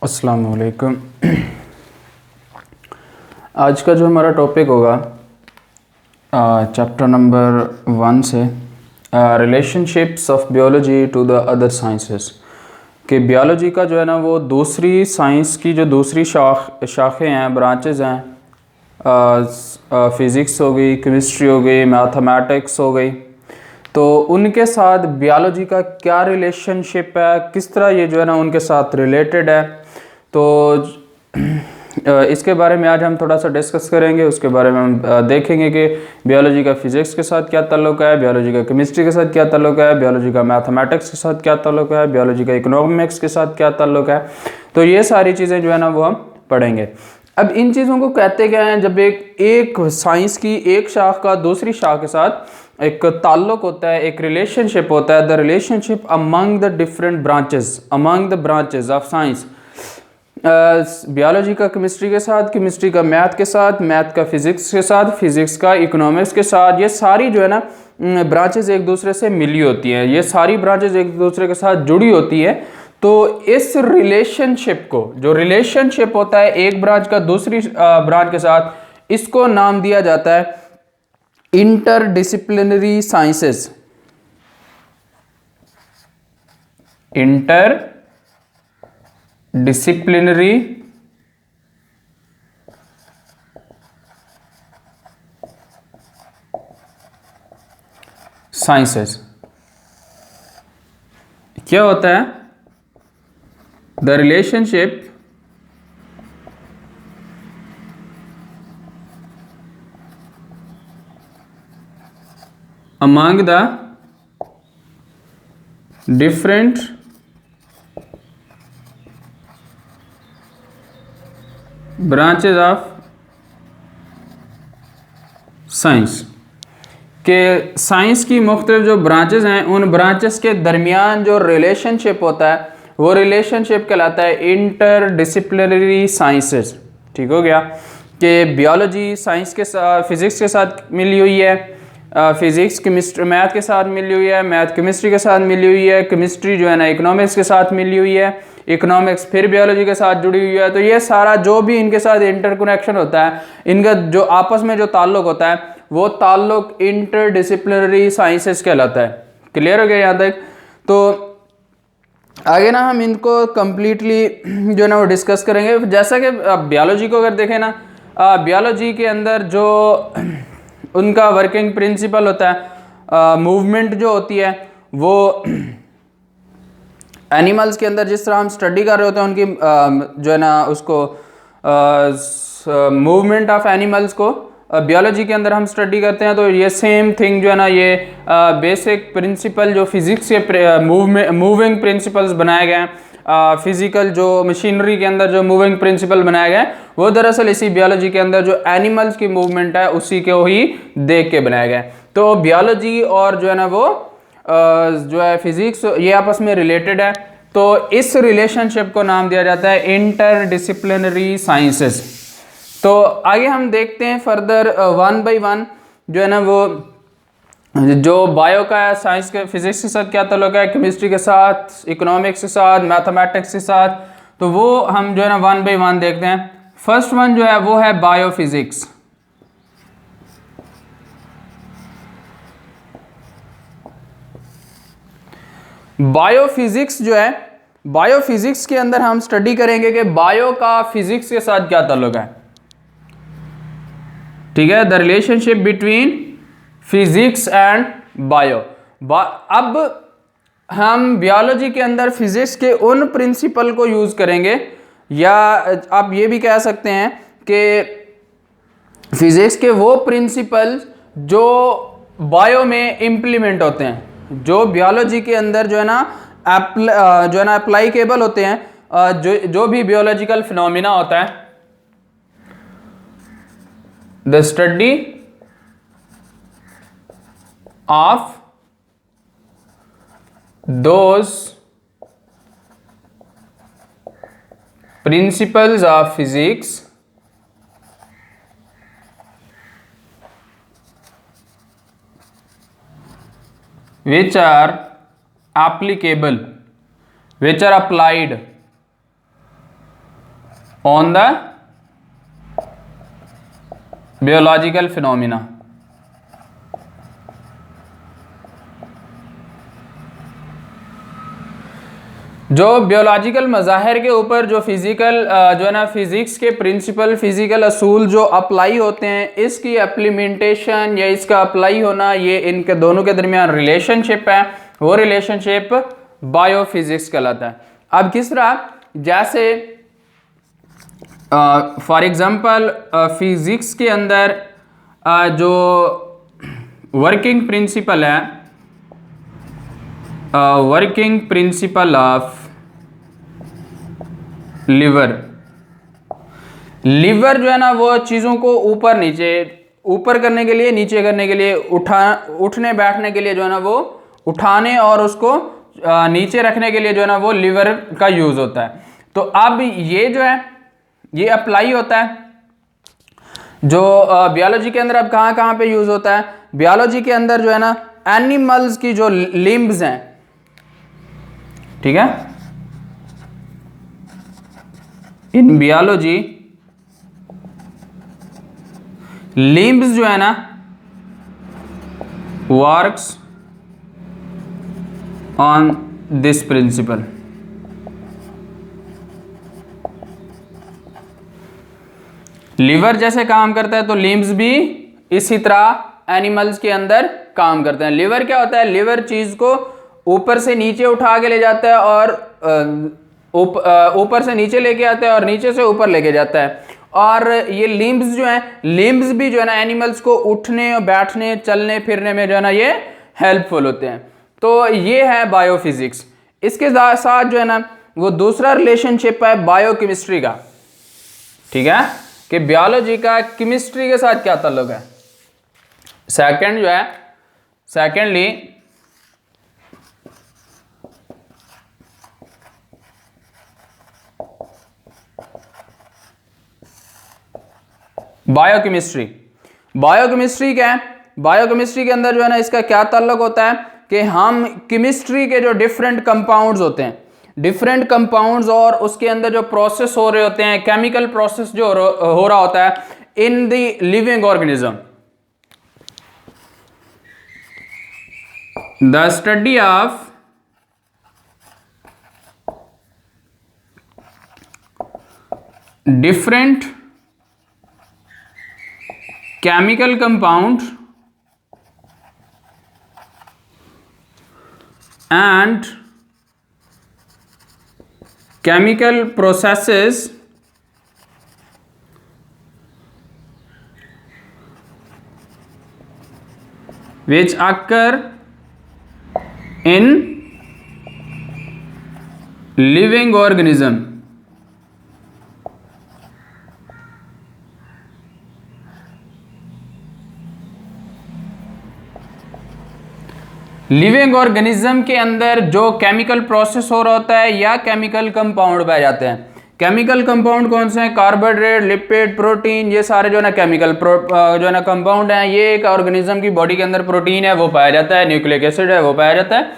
अस्सलाम वालेकुम। आज का जो हमारा टॉपिक होगा चैप्टर नंबर 1 से relationships of biology to the other sciences, कि बायोलॉजी का जो है ना वो दूसरी साइंस की जो दूसरी शाखें हैं, ब्रांचेस हैं, फ़िज़िक्स हो गई, केमिस्ट्री हो गई, मैथमेटिक्स हो गई, तो उनके साथ बायोलॉजी का क्या रिलेशनशिप है, किस तरह ये जो है ना उनके साथ रिलेटेड है। तो इसके बारे में आज हम थोड़ा सा डिस्कस करेंगे। उसके बारे में हम देखेंगे कि बायोलॉजी का फ़िज़िक्स के साथ क्या ताल्लुक़ है, बायोलॉजी का केमिस्ट्री के साथ क्या ताल्लुक़ है, बायोलॉजी का मैथमेटिक्स के साथ क्या ताल्लुक़ है, बायोलॉजी का इकोनॉमिक्स के साथ क्या ताल्लुक़ है। तो ये सारी चीज़ें जो है ना वो हम पढ़ेंगे। अब इन चीज़ों को कहते क्या हैं, जब एक साइंस की एक शाख का दूसरी शाख के साथ एक ताल्लुक़ होता है, एक रिलेशनशिप होता है, the relationship among the different branches, among the branches of science. Biology का केमिस्ट्री के साथ, केमिस्ट्री का मैथ के साथ, मैथ का फिज़िक्स के साथ, फिज़िक्स का इकोनॉमिक्स के साथ, ये सारी जो है ना ब्रांचेस एक दूसरे से मिली होती हैं, ये सारी ब्रांचेस एक दूसरे के साथ जुड़ी होती है। तो इस रिलेशनशिप को, जो रिलेशनशिप होता है एक ब्रांच का दूसरी ब्रांच के साथ, इसको नाम दिया जाता है interdisciplinary sciences. Inter disciplinary sciences. क्या होता है? The relationship among the different branches of science, के साइंस की मुख्तलिफ जो ब्रांचेस हैं, उन ब्रांचेस के दरमियान जो रिलेशनशिप होता है वो रिलेशनशिप कहलाता है इंटर डिसिप्लिनरी साइंसेस। ठीक हो गया कि बायोलॉजी साइंस के साथ, फिज़िक्स के साथ मिली हुई है, फिज़िक्स केमिस्ट्री मैथ के साथ मिली हुई है, मैथ केमिस्ट्री के साथ मिली हुई है, केमिस्ट्री जो है ना इकोनॉमिक्स के साथ मिली हुई है, इकोनॉमिक्स फिर बायोलॉजी के साथ जुड़ी हुई है। तो ये सारा जो भी इनके साथ इंटरकनेक्शन होता है, इनका जो आपस में जो ताल्लुक होता है, वो ताल्लुक इंटरडिसिप्लिनरी साइंसेस कहलाता है। क्लियर हो गया यहाँ तक? तो आगे ना हम इनको कम्प्लीटली जो है ना वो डिस्कस करेंगे। जैसा कि बायोलॉजी को अगर देखें ना, बायोलॉजी के अंदर जो उनका वर्किंग प्रिंसिपल होता है, मूवमेंट जो होती है वो एनिमल्स के अंदर जिस तरह हम स्टडी कर रहे होते हैं उनकी जो है ना उसको मूवमेंट ऑफ एनिमल्स को बायोलॉजी के अंदर हम स्टडी करते हैं। तो ये सेम थिंग जो है ना ये बेसिक प्रिंसिपल जो फिज़िक्स के मूविंग प्रिंसिपल्स बनाए गए हैं, फिज़िकल जो मशीनरी के अंदर जो मूविंग प्रिंसिपल बनाए गए हैं, वो दरअसल इसी बायोलॉजी के अंदर जो एनिमल्स की मूवमेंट है उसी को ही देख के बनाए गए। तो बायोलॉजी और जो है ना वो जो है फिज़िक्स, ये आपस में रिलेटेड है। तो इस रिलेशनशिप को नाम दिया जाता है इंटरडिसिप्लिनरी साइंसेस। तो आगे हम देखते हैं फर्दर वन बाय वन जो है ना वो जो बायो का है, साइंस के फिजिक्स के साथ क्या ताल्लुक है, केमिस्ट्री के साथ, इकोनॉमिक्स के साथ, मैथमेटिक्स के साथ, तो वो हम जो है ना वन बाय वन देखते हैं। फर्स्ट वन जो है वो है बायोफिजिक्स। बायोफिजिक्स जो है, बायोफिजिक्स के अंदर हम स्टडी करेंगे कि बायो का फिजिक्स के साथ क्या ताल्लुक है। ठीक है, the relationship between physics and bio. अब हम बायोलॉजी के अंदर फिजिक्स के उन प्रिंसिपल को यूज करेंगे, या आप ये भी कह सकते हैं कि फिजिक्स के वो प्रिंसिपल जो बायो में इम्प्लीमेंट होते हैं, जो बायोलॉजी के अंदर जो है ना अप्लाइकेबल होते हैं, जो भी बायोलॉजिकल फिनोमिना होता है, the study of those principles of physics which are applicable, which are applied on the biological phenomena. जो बियोलॉजिकल मज़ाहिर के ऊपर जो फिजिकल जो है ना फिजिक्स के प्रिंसिपल, फिजिकल असूल जो अप्लाई होते हैं, इसकी इम्प्लीमेंटेशन या इसका अप्लाई होना, ये इनके दोनों के दरमियान रिलेशनशिप है, वो रिलेशनशिप बायोफिजिक्स कहलाता है। अब किस तरह, जैसे फॉर एग्जांपल फिजिक्स के अंदर जो वर्किंग प्रिंसिपल है, working principle of lever, lever जो है ना वो चीज़ों को ऊपर नीचे, ऊपर करने के लिए, नीचे करने के लिए, उठने बैठने के लिए जो है ना वो उठाने और उसको नीचे रखने के लिए जो है ना वो लीवर का यूज़ होता है। तो अब ये जो है ये अप्लाई होता है जो बियोलॉजी के अंदर। अब कहाँ कहाँ पे यूज़ होता है बियोलॉजी के अंदर, जो है ना एनिमल्स की जो लिम्ब्स हैं, ठीक है, इन बियोलॉजी लिम्ब्स जो है ना works on this principle. Lever जैसे काम करता है तो लिम्ब्स भी इसी तरह एनिमल्स के अंदर काम करते हैं। लीवर क्या होता है, लीवर चीज को ऊपर से नीचे उठा के ले जाता है और ऊपर से नीचे लेके आता है और नीचे से ऊपर लेके जाता है। और ये लिम्ब्स जो हैं, लिम्ब्स भी जो है ना एनिमल्स को उठने और बैठने, चलने फिरने में जो है ना ये हेल्पफुल होते हैं। तो ये है बायोफिजिक्स। इसके साथ जो है ना वो दूसरा रिलेशनशिप है बायोकेमिस्ट्री का, ठीक है, कि बियोलॉजी का केमिस्ट्री के साथ क्या ताल्लुक है। सेकंड जो है, सेकेंडली बायोकेमिस्ट्री। बायोकेमिस्ट्री क्या है, बायोकेमिस्ट्री के अंदर जो है ना इसका क्या ताल्लुक होता है कि हम केमिस्ट्री के जो डिफरेंट कंपाउंड्स होते हैं, डिफरेंट कंपाउंड्स और उसके अंदर जो प्रोसेस हो रहे होते हैं, केमिकल प्रोसेस जो हो रहा होता है in the living organism, the study of different chemical compound and chemical processes which occur in living organism। Living organism के अंदर जो केमिकल प्रोसेस हो रहा होता है या केमिकल कंपाउंड पाए जाते हैं। केमिकल कंपाउंड कौन से हैं, कार्बोहाइड्रेट, लिपिड, प्रोटीन, ये सारे जो है ना केमिकल जो है ना कंपाउंड हैं। ये एक ऑर्गेनिज्म की बॉडी के अंदर प्रोटीन है वो पाया जाता है, न्यूक्लिक एसिड है वो पाया जाता है।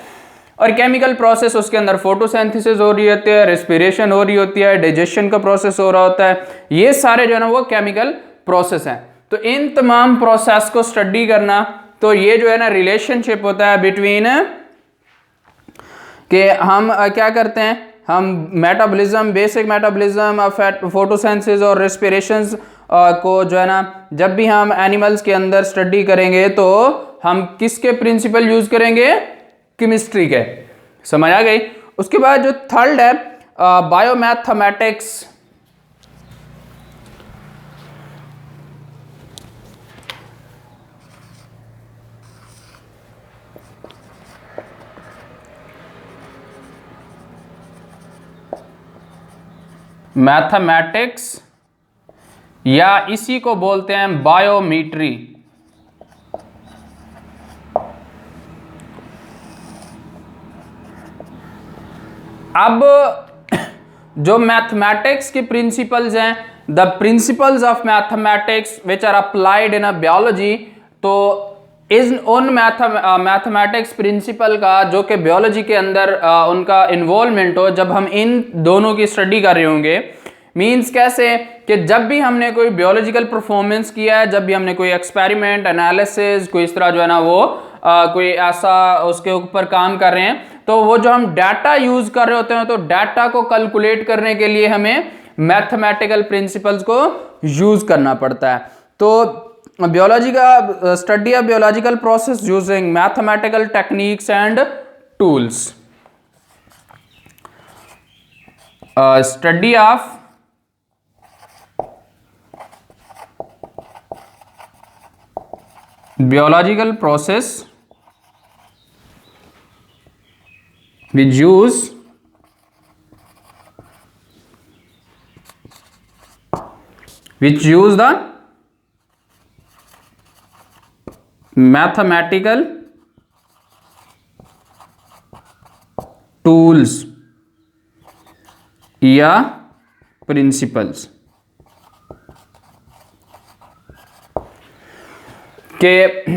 और केमिकल प्रोसेस उसके अंदर फोटोसिंथेसिस हो रही होती है, रेस्पिरेशन हो रही होती है, डाइजेशन का प्रोसेस हो रहा होता है। ये सारे जो है ना वो केमिकल प्रोसेस हैं। तो इन तमाम प्रोसेस को स्टडी करना, तो ये जो है ना रिलेशनशिप होता है बिटवीन कि हम क्या करते हैं, हम मेटाबॉलिज्म, बेसिक मेटाबॉलिज्म, फोटोसिंथेसिस और रेस्पिरेशंस को जो है ना जब भी हम एनिमल्स के अंदर स्टडी करेंगे तो हम किसके प्रिंसिपल यूज करेंगे, केमिस्ट्री के। समझ आ गई। उसके बाद जो थर्ड है बायोमैथमेटिक्स। मैथमेटिक्स या इसी को बोलते हैं बायोमेट्री। अब जो मैथमेटिक्स के प्रिंसिपल्स हैं, the principles of mathematics which are applied in a biology, तो उन मैथमेटिक्स प्रिंसिपल का जो कि बियोलॉजी के अंदर उनका इन्वॉल्वमेंट हो, जब हम इन दोनों की स्टडी कर रहे होंगे, मीन्स कैसे कि जब भी हमने कोई बियोलॉजिकल परफॉर्मेंस किया है, जब भी हमने कोई एक्सपेरिमेंट एनालिसिस कोई इस तरह जो है ना वो कोई ऐसा उसके ऊपर काम कर रहे हैं, तो वो जो हम डाटा यूज कर रहे होते हैं, तो डाटा को कैलकुलेट करने के लिए हमें मैथमेटिकल प्रिंसिपल्स को यूज करना पड़ता है। तो biology का study of biological process using mathematical techniques and tools, study of biological process which use the mathematical tools या प्रिंसिपल्स कि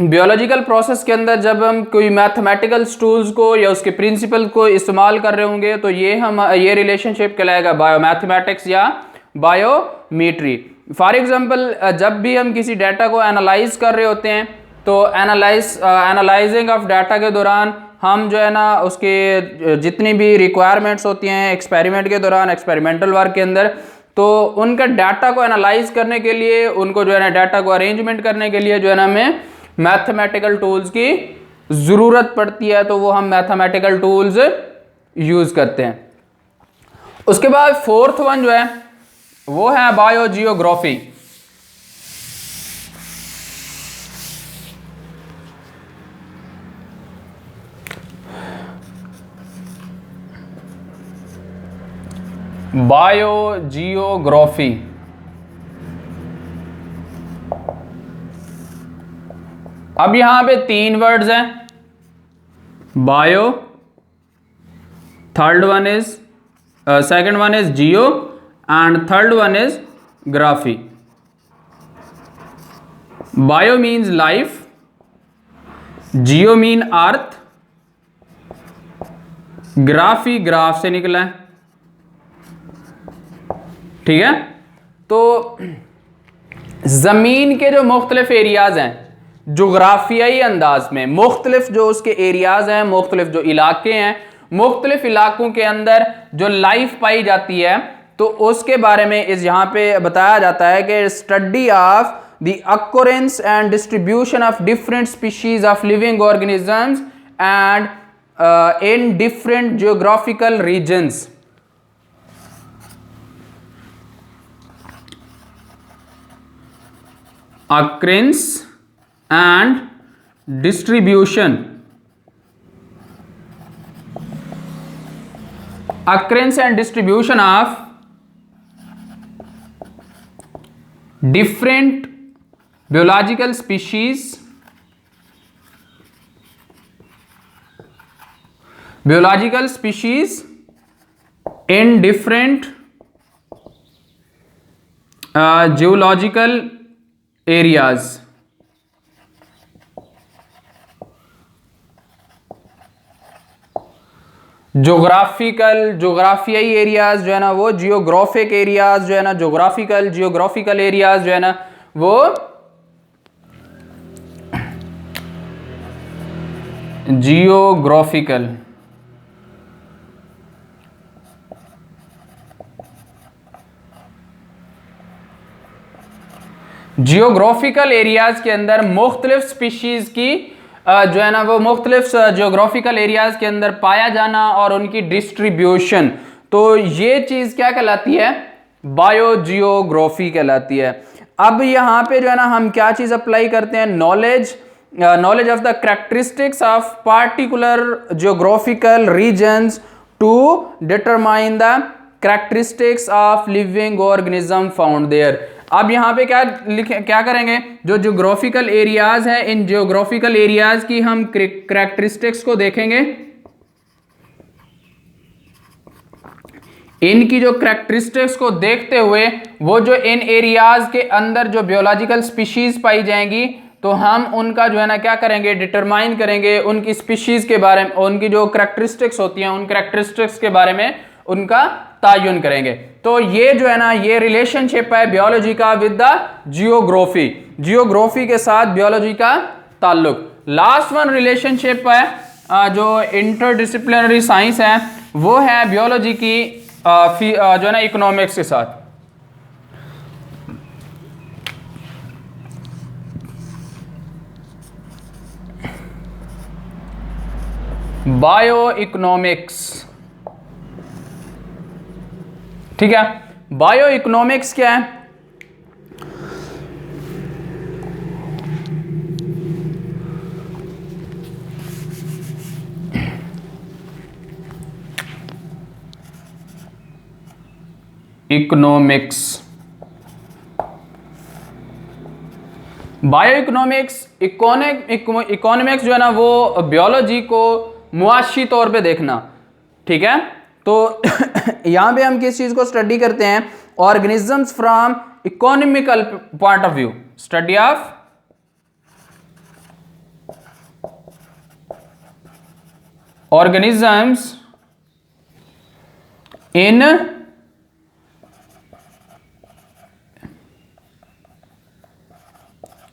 बियोलॉजिकल प्रोसेस के अंदर जब हम कोई मैथमेटिकल टूल्स को या उसके प्रिंसिपल को इस्तेमाल कर रहे होंगे, तो ये रिलेशनशिप कहलाएगा बायोमैथमेटिक्स या बायोमेट्री। फॉर एग्जांपल जब भी हम किसी डाटा को एनालाइज कर रहे होते हैं, तो एनालाइजिंग ऑफ डाटा के दौरान हम जो है ना उसके जितनी भी रिक्वायरमेंट्स होती हैं एक्सपेरिमेंट के दौरान, एक्सपेरिमेंटल वर्क के अंदर, तो उनका डाटा को एनालाइज करने के लिए, उनको जो है ना डाटा को अरेंजमेंट करने के लिए जो है ना हमें मैथमेटिकल टूल्स की ज़रूरत पड़ती है, तो वो हम मैथमेटिकल टूल्स यूज़ करते हैं। उसके बाद फोर्थ वन जो है वो है बायोजियोग्राफी। बायोजियोग्राफी अब यहां पे 3 वर्ड्स हैं, bio, third one is second one is Jio and third one is graphy. Bio means life, Jio mean earth, graphy graph से निकला है, ठीक है। तो जमीन के जो मुख्तलिफ एरियाज हैं, जोग्राफियाई अंदाज में मुख्तलिफ जो उसके एरियाज हैं, मुख्तलिफ जो इलाके हैं, मुख्तलिफ इलाकों के अंदर जो लाइफ पाई जाती है, तो उसके बारे में इस यहाँ पे बताया जाता है कि study of the occurrence and distribution of different species of living organisms and in different geographical regions. occurrence and distribution of different biological species in different geological areas. जोग्राफियाई एरियाज जो है ना वो जियोग्राफिक एरियाज जो है ना geographical areas जो है ना वो जियोग्राफिकल। जियोग्राफिकल एरियाज के अंदर मुख्तलिफ स्पीशीज की जो है ना वो मुख्तलिफ जियोग्राफिकल एरियाज के अंदर पाया जाना और उनकी डिस्ट्रीब्यूशन, तो ये चीज़ क्या कहलाती है? बायोजियोग्राफी कहलाती है। अब यहाँ पे जो है ना हम क्या चीज़ अप्लाई करते हैं? Knowledge of the characteristics of particular geographical regions to determine the characteristics of living organism found there. अब यहाँ पे क्या करेंगे? जो जियोग्राफिकल एरियाज है, इन जियोग्राफिकल एरियाज की हम कैरेक्टरिस्टिक्स को देखेंगे। इनकी जो कैरेक्टरिस्टिक्स को देखते हुए वो जो इन एरियाज के अंदर जो बियोलॉजिकल स्पीशीज पाई जाएंगी, तो हम उनका जो है ना क्या करेंगे? डिटरमाइन करेंगे उनकी स्पीशीज के बारे में, उनकी जो कैरेक्टरिस्टिक्स होती हैं उन कैरेक्टरिस्टिक्स के बारे में उनका तयन करेंगे। तो ये जो है ना ये रिलेशनशिप है बायोलॉजी का विद द जियोग्राफी, जियोग्राफी के साथ बायोलॉजी का ताल्लुक। लास्ट वन रिलेशनशिप है जो इंटरडिसिप्लिनरी साइंस है वो है बायोलॉजी की जो है ना इकोनॉमिक्स के साथ। बायो इकोनॉमिक्स, ठीक है। बायो इकोनॉमिक्स क्या है? इकोनॉमिक्स, बायो इकोनॉमिक्स, इकोनॉमिक्स जो है ना वो बायोलॉजी को मुआशी तौर पे देखना, ठीक है। तो यहां पे हम किस चीज को स्टडी करते हैं? Organisms from economical point of view, study of organisms in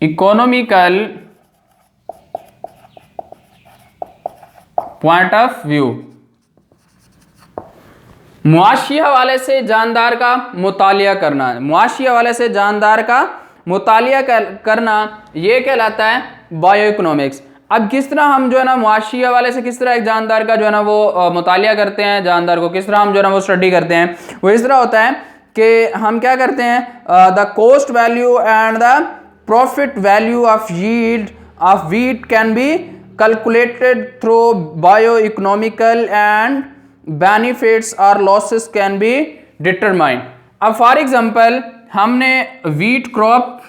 economical point of view. मुआशी हवाले से जानदार का मुतालिया करना, मुआशी हवाले से जानदार का मुतालिया करना ये कहलाता है बायो इकोनॉमिक्स। अब किस तरह हम जो है ना मुआशी हवाले से किस तरह एक जानदार का जो है ना वो मुतालिया करते हैं, जानदार को किस तरह हम जो है ना वो स्टडी करते हैं, वो इस तरह होता है कि हम क्या करते हैं, the cost value and the profit value of yield of wheat can be calculated through bioeconomical and benefits or losses can be determined। अब फॉर एग्जांपल हमने व्हीट क्रॉप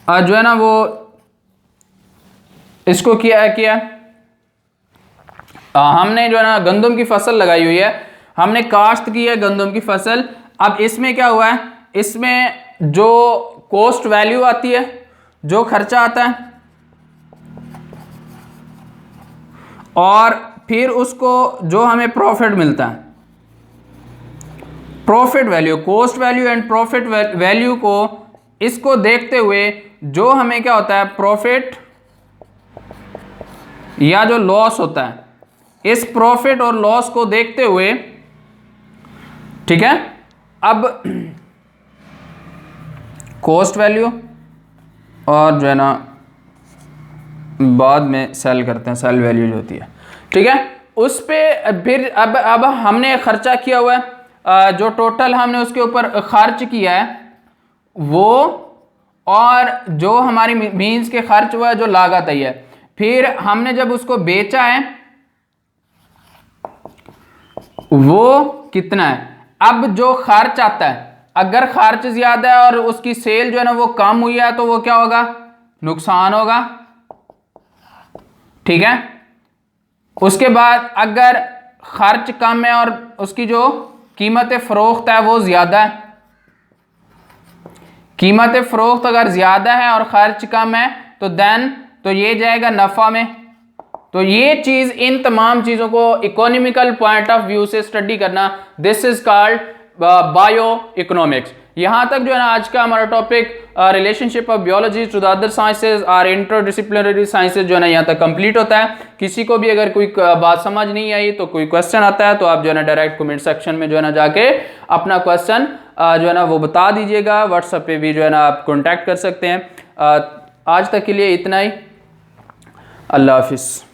जो है ना वो इसको किया हमने जो है ना गंदम की फसल लगाई हुई है, हमने काश्त की है गंदम की फसल। अब इसमें क्या हुआ है, इसमें जो कॉस्ट वैल्यू आती है, जो खर्चा आता है, और फिर उसको जो हमें प्रॉफिट मिलता है, profit value, cost value and profit value को इसको देखते हुए जो हमें क्या होता है प्रॉफिट या जो लॉस होता है, इस प्रॉफिट और लॉस को देखते हुए, ठीक है। अब कॉस्ट वैल्यू और जो है ना बाद में सेल करते हैं, सेल वैल्यू जो होती है, ठीक है। उस पे फिर अब हमने खर्चा किया हुआ है, जो टोटल हमने उसके ऊपर खर्च किया है वो, और जो हमारी मीन्स के खर्च हुआ है, जो लागत आई है, फिर हमने जब उसको बेचा है वो कितना है। अब जो खर्च आता है, अगर खर्च ज्यादा है और उसकी सेल जो है ना वो कम हुई है तो वो क्या होगा, नुकसान होगा, ठीक है। उसके बाद अगर खर्च कम है और उसकी जो कीमत फरोख्त है वो ज्यादा है, कीमत फरोख्त अगर ज्यादा है और खर्च कम है तो देन तो ये जाएगा नफा में। तो ये चीज, इन तमाम चीजों को इकोनॉमिकल पॉइंट ऑफ व्यू से स्टडी करना, this is called bio economics. यहां तक जो है ना आज का हमारा topic relationship of biology to the other sciences और इंटरडिसिप्लिनरी साइंसेज जो है ना यहाँ तक कंप्लीट होता है। किसी को भी अगर कोई बात समझ नहीं आई तो कोई क्वेश्चन आता है तो आप जो है ना डायरेक्ट कमेंट सेक्शन में जो है ना जाके अपना क्वेश्चन जो है ना वो बता दीजिएगा। व्हाट्सएप पे भी जो है ना आप कॉन्टैक्ट कर सकते हैं। आज तक के लिए इतना ही, अल्लाह हाफिज़।